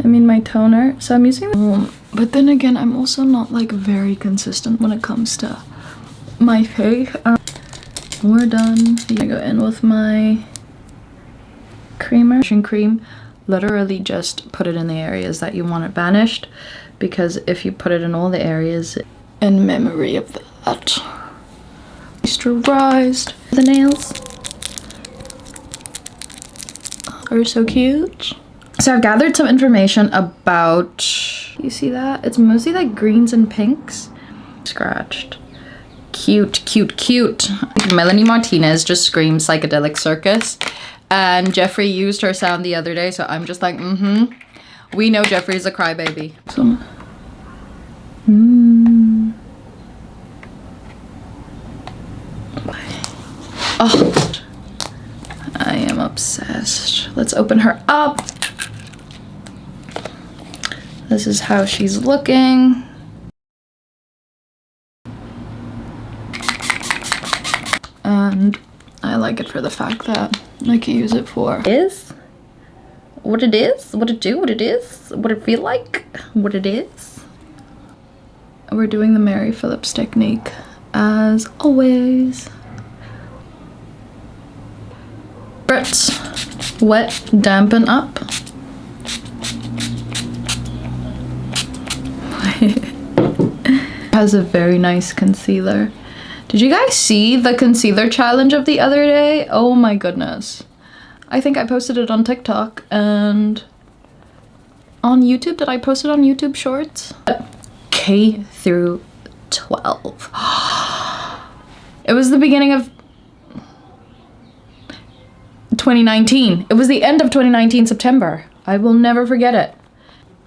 I mean my toner. So I'm using but then again, I'm also not like very consistent when it comes to my face. We're done. I'm gonna go in with my creamer. Cream, literally just put it in the areas that you want it vanished, because if you put it in all the areas, in memory of that. Moisturized. The nails are so cute. So I've gathered some information about, you see that? It's mostly like greens and pinks. Scratched. Cute, cute, cute. Melanie Martinez just screamed Psychedelic Circus. And Jeffrey used her sound the other day, so I'm just like, we know Jeffrey's a crybaby. So, oh, I am obsessed. Let's open her up. This is how she's looking. And I like it for the fact that I can use it for what it is, what it do, what it is, what it feel like, what it is. We're doing the Mary Phillips technique as always. Let's wet, dampen up. Has a very nice concealer. Did you guys see the concealer challenge of the other day? Oh my goodness. I think I posted it on TikTok and on YouTube. Did I post it on YouTube Shorts? K through 12. It was the beginning of 2019. It was the end of 2019, September. I will never forget it.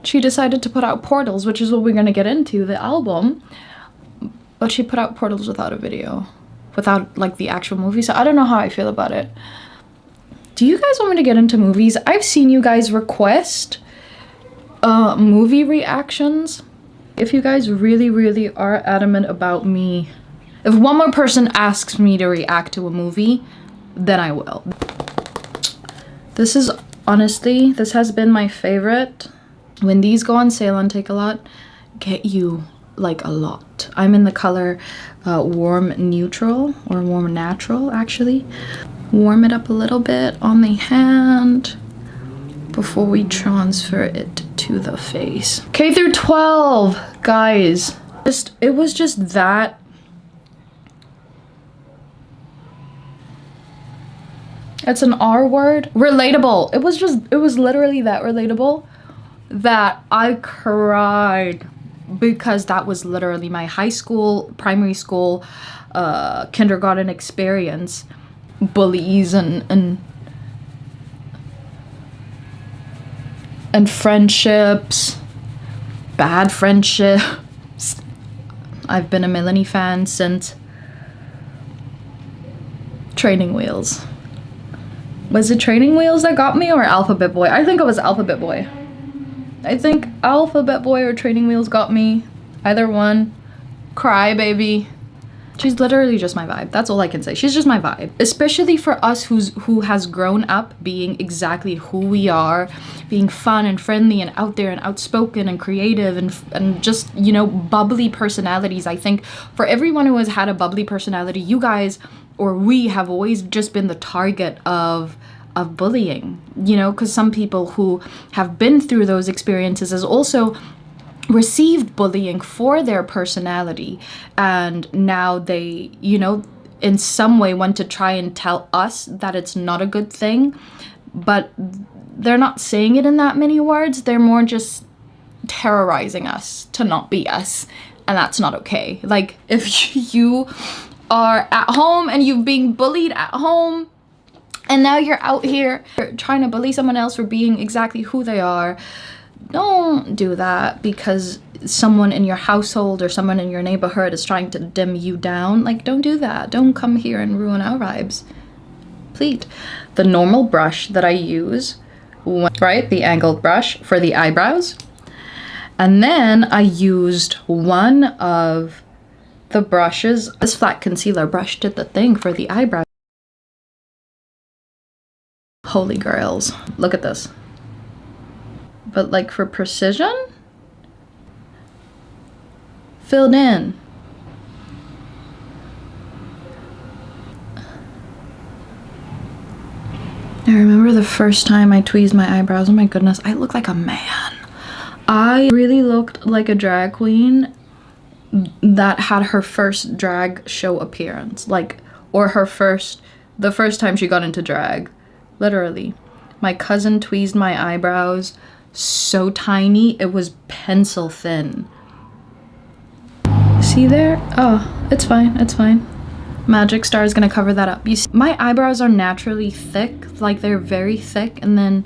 She decided to put out Portals, which is what we're gonna get into, the album. But she put out Portals without a video. Without like the actual movie. So I don't know how I feel about it. Do you guys want me to get into movies? I've seen you guys request movie reactions. If you guys really, really are adamant about me, if one more person asks me to react to a movie, then I will. This is honestly, this has been my favorite. When these go on sale on Take-A-Lot, get you like a lot. I'm in the color warm neutral, or warm natural actually. Warm it up a little bit on the hand before we transfer it to the face. K through 12, guys. It was just that. It's an R word. Relatable. It was literally that relatable that I cried, because that was literally my high school, primary school, kindergarten experience. Bullies and friendships, bad friendships. I've been a Melanie fan since Training Wheels. Was it Training Wheels that got me, or Alphabet Boy? I think it was Alphabet Boy. I think Alphabet Boy or Training Wheels got me. Either one. Cry baby. She's literally just my vibe. That's all I can say. She's just my vibe. Especially for us who has grown up being exactly who we are, being fun and friendly and out there and outspoken and creative and just, you know, bubbly personalities. I think for everyone who has had a bubbly personality, you guys or we have always just been the target of bullying, you know, because some people who have been through those experiences has also received bullying for their personality, and now they, you know, in some way want to try and tell us that it's not a good thing, but they're not saying it in that many words. They're more just terrorizing us to not be us, and that's not okay. Like, if you are at home and you're being bullied at home, and now you're out here trying to bully someone else for being exactly who they are, don't do that because someone in your household or someone in your neighborhood is trying to dim you down. Like, don't do that. Don't come here and ruin our vibes. Please. The normal brush that I use, right? The angled brush for the eyebrows. And then I used one of the brushes. This flat concealer brush did the thing for the eyebrows. Holy grails. Look at this. but like for precision, filled in. I remember the first time I tweezed my eyebrows. Oh my goodness, I look like a man. I really looked like a drag queen that had her first drag show appearance, like, or the first time she got into drag, literally. My cousin tweezed my eyebrows so tiny, it was pencil thin. See there? Oh, it's fine, it's fine. Magic Star is gonna cover that up. You see, my eyebrows are naturally thick, like they're very thick, and then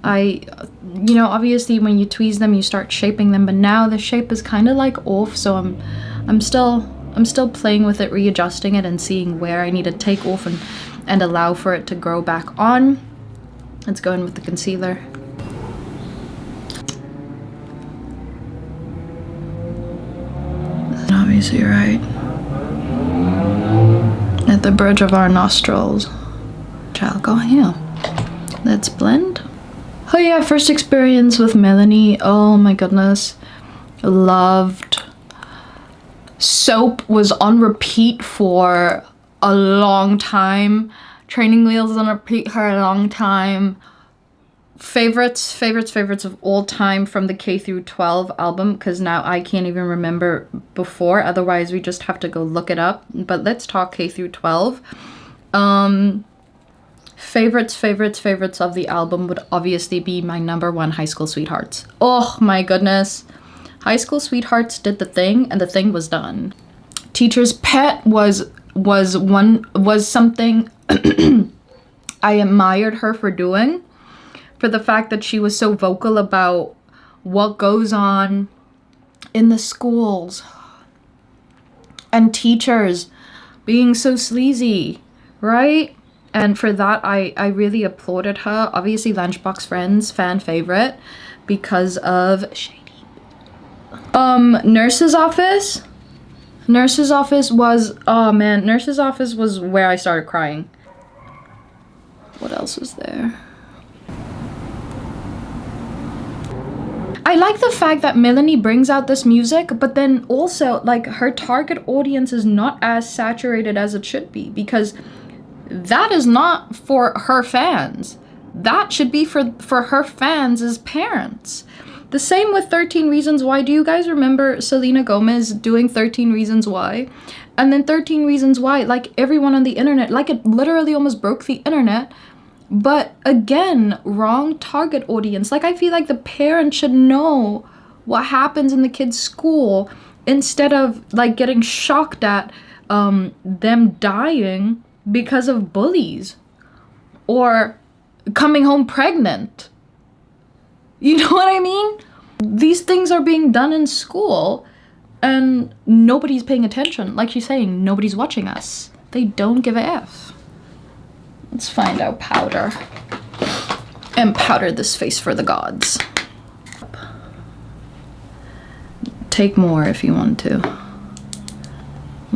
you know, obviously when you tweeze them, you start shaping them, but now the shape is kind of like off, so I'm still playing with it, readjusting it, and seeing where I need to take off and allow for it to grow back on. Let's go in with the concealer. Obviously, right at the bridge of our nostrils. Shall go here. Let's blend. Oh yeah, first experience with Melanie. Oh my goodness. Loved. Soap was on repeat for a long time. Training Wheels was on repeat for a long time. Favorites of all time from the K through 12 album, because now I can't even remember before, otherwise we just have to go look it up. But let's talk K through 12. Favorites of the album would obviously be my #1, High School Sweethearts. Oh my goodness. High School Sweethearts did the thing, and the thing was done. Teacher's Pet was something I admired her for doing, for the fact that she was so vocal about what goes on in the schools and teachers being so sleazy, right? And for that, I really applauded her. Obviously, Lunchbox Friends, fan favorite, because of Shady. Nurse's Office. Nurse's Office was, oh man, Nurse's Office was where I started crying. What else was there? I like the fact that Melanie brings out this music, but then also, like, her target audience is not as saturated as it should be, because that is not for her fans. That should be for her fans as parents. The same with 13 Reasons Why. Do you guys remember Selena Gomez doing 13 Reasons Why? And then 13 Reasons Why, like everyone on the internet, like it literally almost broke the internet. But again, wrong target audience. Like, I feel like the parents should know what happens in the kid's school instead of like getting shocked at them dying because of bullies or coming home pregnant. You know what I mean? These things are being done in school and nobody's paying attention. Like she's saying, nobody's watching us. They don't give a F. Let's find out powder and powder this face for the gods. Take more if you want to.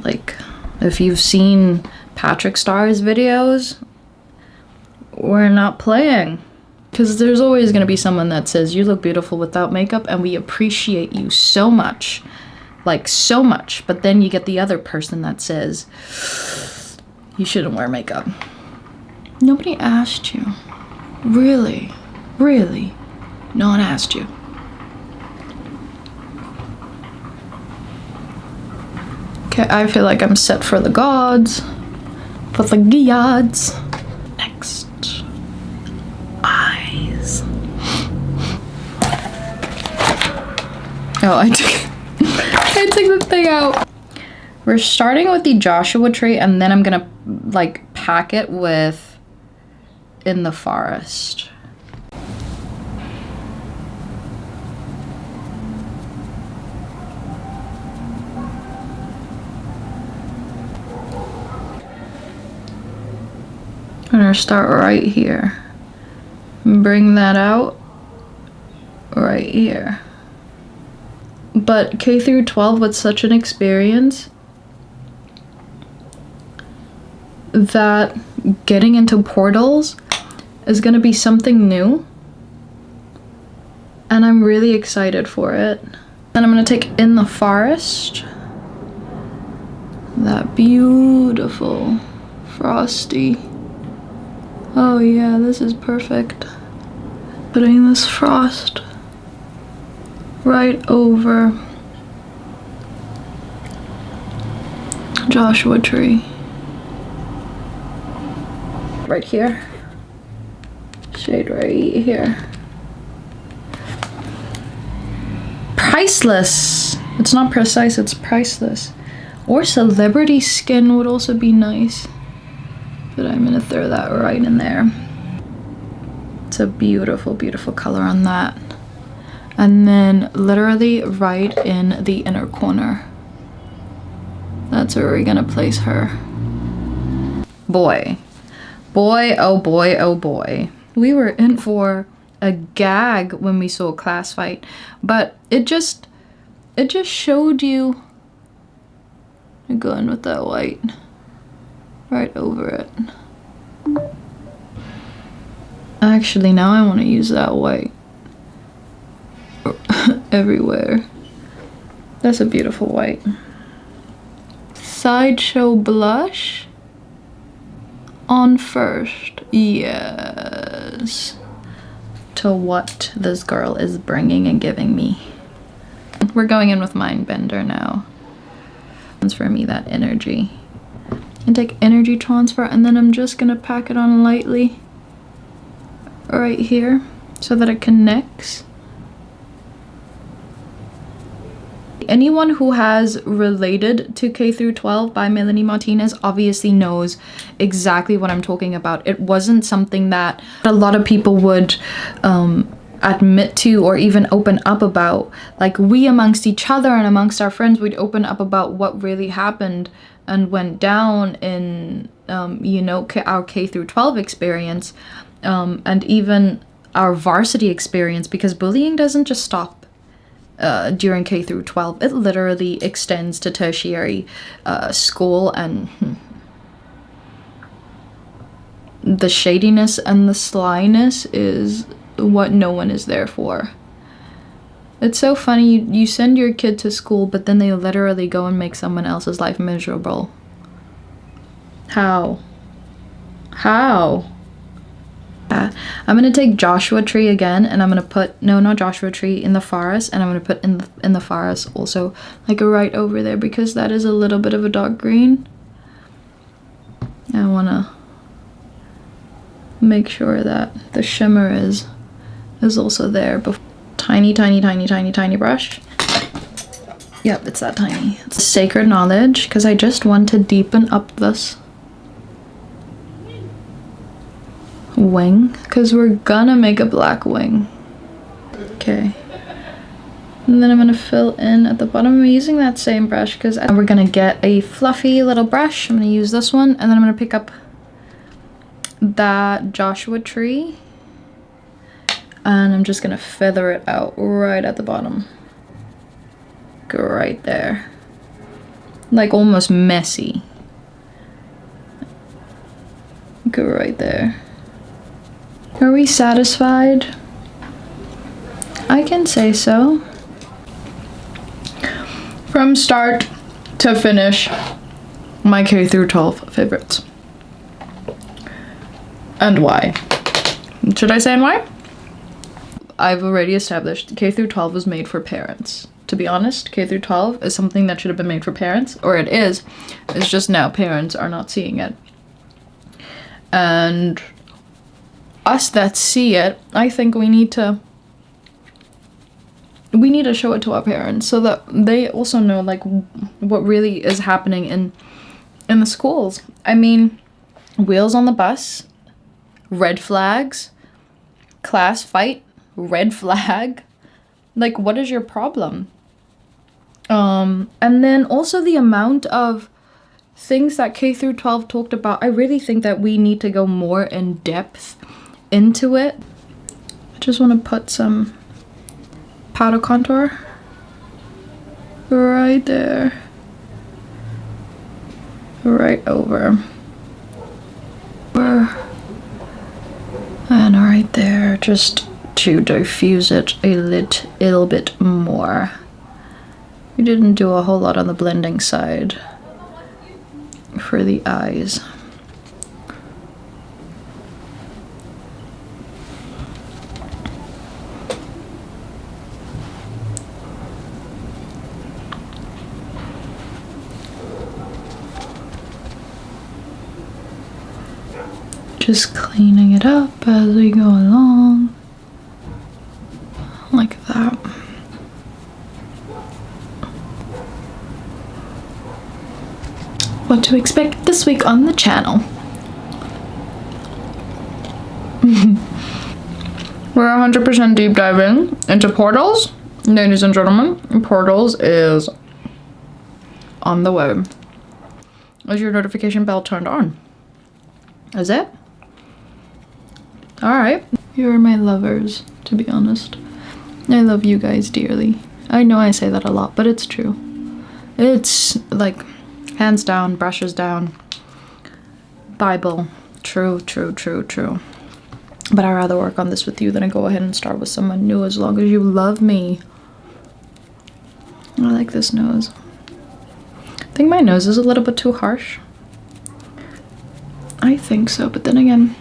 Like, if you've seen Patrick Starr's videos, we're not playing. Because there's always going to be someone that says, you look beautiful without makeup, and we appreciate you so much. Like, so much. But then you get the other person that says, you shouldn't wear makeup. Nobody asked you. Really? Really? No one asked you. Okay, I feel like I'm set for the gods. For the gods. Next. Eyes. Oh, I took the thing out. We're starting with the Joshua Tree, and then I'm gonna like pack it with In the Forest. I'm gonna start right here. Bring that out right here. But K through 12 was such an experience that getting into portals is gonna be something new. and I'm really excited for it. Then I'm gonna take In the Forest. That beautiful frosty. Oh yeah, this is perfect. Putting this frost right over Joshua Tree. Right here. Shade right here. Priceless. It's not precise, it's priceless. Or celebrity skin would also be nice. But I'm gonna throw that right in there. It's a beautiful, beautiful color on that. And then literally right in the inner corner. That's where we're gonna place her. Boy. Boy, oh boy, oh boy. We were in for a gag when we saw Class Fight, but it just showed you. You're going with that white right over it. Actually, now I want to use that white everywhere. That's a beautiful white. Sideshow blush on first. Yes. To what this girl is bringing and giving me. We're going in with mindbender now. Transfer me that energy. And take energy transfer, and then I'm just gonna pack it on lightly right here so that it connects. Anyone who has related to K through 12 by Melanie Martinez obviously knows exactly what I'm talking about. It wasn't something that a lot of people would admit to or even open up about. Like, we amongst each other and amongst our friends, we'd open up about what really happened and went down in you know, our K through 12 experience, and even our varsity experience, because bullying doesn't just stop during K through 12. It literally extends to tertiary school, and the shadiness and the slyness is what no one is there for. It's so funny, you send your kid to school, but then they literally go and make someone else's life miserable. How? I'm gonna take Joshua Tree again, and I'm gonna put, no, not Joshua Tree, In the Forest, and I'm gonna put in the Forest also, like right over there, because that is a little bit of a dark green. I wanna make sure that the shimmer is also there. Tiny, tiny, tiny, tiny, tiny brush. Yep, it's that tiny. It's Sacred Knowledge, because I just want to deepen up this wing, because we're gonna make a black wing. Okay. And then I'm gonna fill in at the bottom. I'm using that same brush because we're gonna get a fluffy little brush. I'm gonna use this one, and then I'm gonna pick up that Joshua Tree, and I'm just gonna feather it out right at the bottom. Go right there. Like almost messy. Go right there. Are we satisfied? I can say so. From start to finish, my K through 12 favorites. And why? Should I say and why? I've already established K through 12 was made for parents. To be honest, K through 12 is something that should have been made for parents, or it is. It's just now parents are not seeing it. And us that see it, I think we need to show it to our parents so that they also know like what really is happening in the schools. I mean, wheels on the bus, red flags, class fight, red flag. Like, what is your problem? And then also the amount of things that K through 12 talked about. I really think that we need to go more in depth into it. I just want to put some powder contour right there, right over, and right there. Just to diffuse it a little bit more. We didn't do a whole lot on the blending side for the eyes. Just cleaning it up as we go along, like that. What to expect this week on the channel. We're 100% deep diving into portals, ladies and gentlemen. Portals is on the way. Is your notification bell turned on? Is it? Alright. You're my lovers, to be honest. I love you guys dearly. I know I say that a lot, but it's true. It's like hands down, brushes down, Bible. True, true, true, true. But I'd rather work on this with you than I go ahead and start with someone new as long as you love me. I like this nose. I think my nose is a little bit too harsh. I think so, but then again,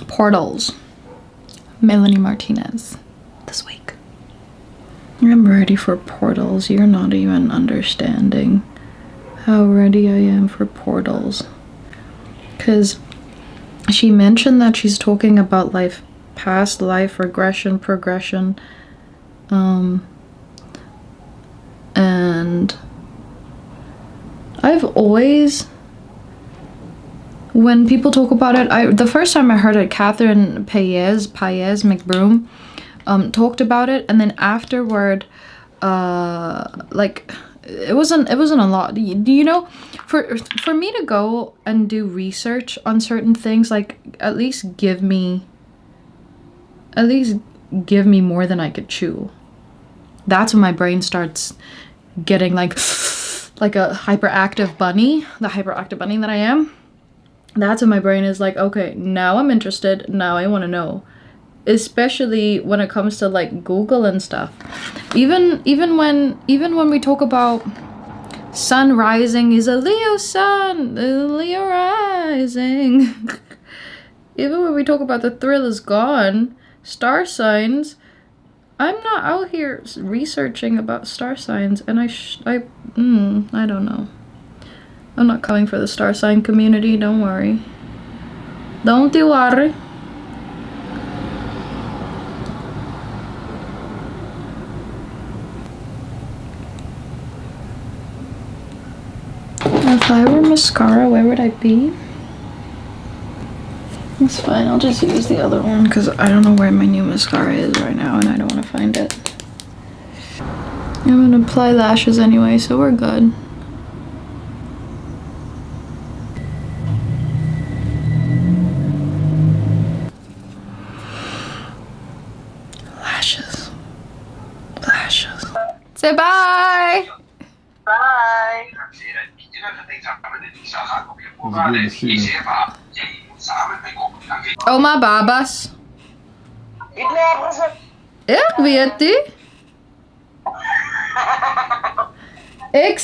portals. Melanie Martinez this week. I'm ready for portals. You're not even understanding how ready I am for portals. Because she mentioned that she's talking about life, past life regression, progression. And I've always, when people talk about it, the first time I heard it, Catherine Paez McBroom talked about it, and then afterward, like it wasn't a lot. You know, for me to go and do research on certain things, like at least give me more than I could chew. That's when my brain starts getting like a hyperactive bunny, the hyperactive bunny that I am. That's when my brain is like, okay, now I'm interested, now I want to know. Especially when it comes to like Google and stuff. Even when we talk about sun rising is a Leo sun, a Leo rising. Even when we talk about the thrill is gone, star signs, I'm not out here researching about star signs, and I don't know. I'm not coming for the star sign community, don't worry. Don't you worry. If I were mascara, where would I be? It's fine, I'll just use the other one because I don't know where my new mascara is right now and I don't want to find it. I'm gonna apply lashes anyway, so we're good. Say bye! Bye! Oh, my babas. Ik weet die. Ik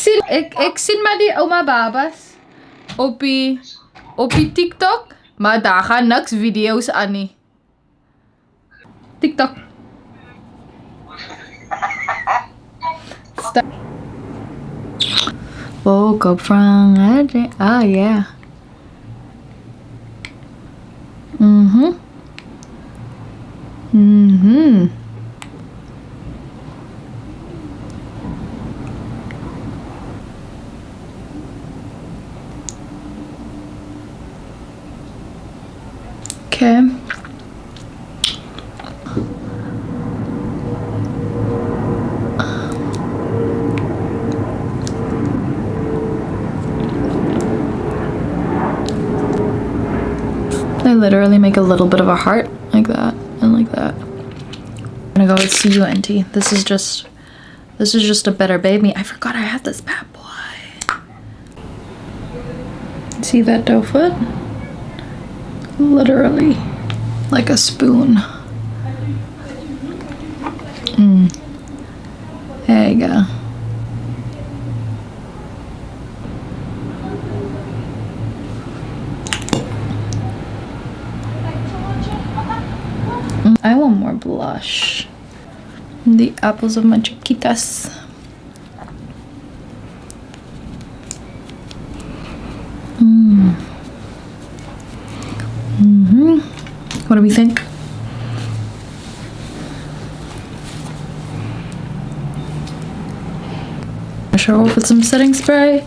zie maar die oma babas op die TikTok, maar daar gaan niks video's aan nie. TikTok. Woke up from a dream. Oh yeah. Okay. I literally make a little bit of a heart like that and like that. I'm gonna go with CUNT. This is just a better baby. I forgot I had this bad boy. See that doe foot? Literally like a spoon. There you go. I want more blush. The apples of my chiquitas. What do we think? Show off with some setting spray.